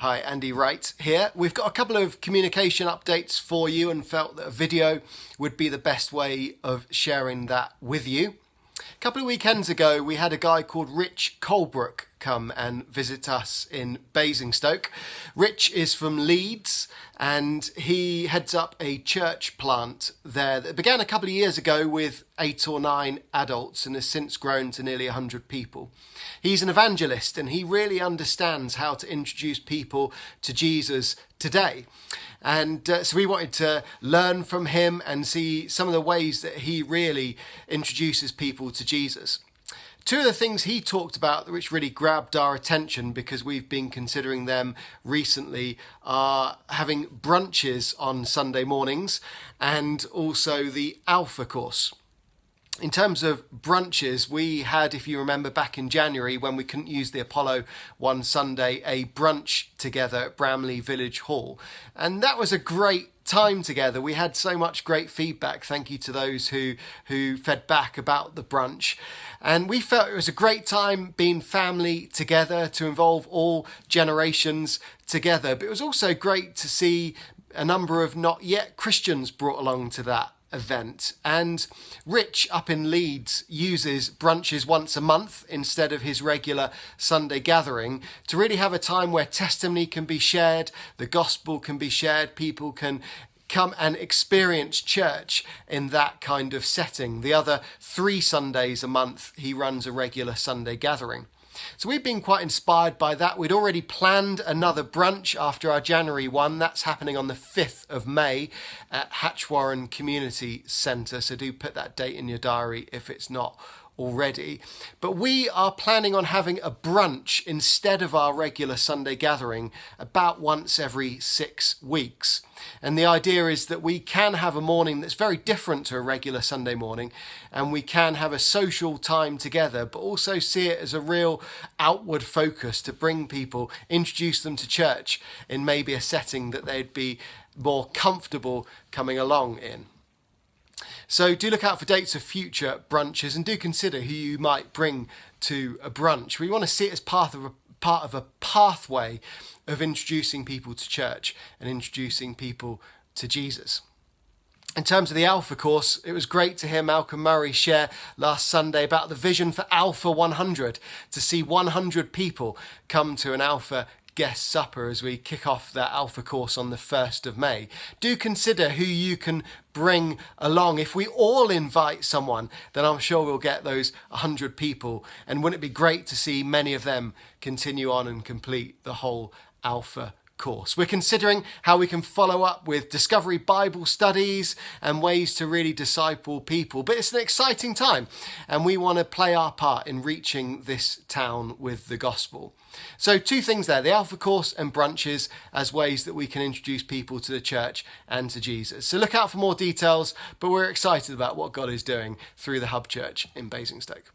Hi, Andy Wright here. We've got a couple of communication updates for you and felt that a video would be the best way of sharing that with you. A couple of weekends ago, we had a guy called Rich Colebrook come and visit us in Basingstoke. Rich is from Leeds and he heads up a church plant there that began a couple of years ago with 8 or 9 adults and has since grown to nearly 100 people. He's an evangelist and he really understands how to introduce people to Jesus today. And so we wanted to learn from him and see some of the ways that he really introduces people to Jesus. Two of the things he talked about which really grabbed our attention because we've been considering them recently are having brunches on Sunday mornings and also the Alpha course. In terms of brunches, we had, if you remember, back in January when we couldn't use the Apollo one Sunday, a brunch together at Bramley Village Hall. And that was a great time together. We had so much great feedback. Thank you to those who fed back about the brunch. And we felt it was a great time being family together to involve all generations together. But it was also great to see a number of not yet Christians brought along to that event. And Rich up in Leeds uses brunches once a month instead of his regular Sunday gathering to really have a time where testimony can be shared, the gospel can be shared, people can come and experience church in that kind of setting. The other 3 Sundays a month he runs a regular Sunday gathering. So we've been quite inspired by that. We'd already planned another brunch after our January one. That's happening on the 5th of May at Hatchwarren Community Centre. So do put that date in your diary if it's not already. But we are planning on having a brunch instead of our regular Sunday gathering about once every 6 weeks. And the idea is that we can have a morning that's very different to a regular Sunday morning, and we can have a social time together, but also see it as a real outward focus to bring people, introduce them to church in maybe a setting that they'd be more comfortable coming along in. So do look out for dates of future brunches and do consider who you might bring to a brunch. We want to see it as part of a pathway of introducing people to church and introducing people to Jesus. In terms of the Alpha course, it was great to hear Malcolm Murray share last Sunday about the vision for Alpha 100, to see 100 people come to an Alpha guest supper as we kick off that Alpha course on the 1st of May. Do consider who you can bring along. If we all invite someone, then I'm sure we'll get those 100 people. And wouldn't it be great to see many of them continue on and complete the whole Alpha course? We're considering how we can follow up with Discovery Bible studies and ways to really disciple people. But it's an exciting time and we want to play our part in reaching this town with the gospel. So 2 things there, the Alpha course and brunches as ways that we can introduce people to the church and to Jesus. So look out for more details, but we're excited about what God is doing through the Hub Church in Basingstoke.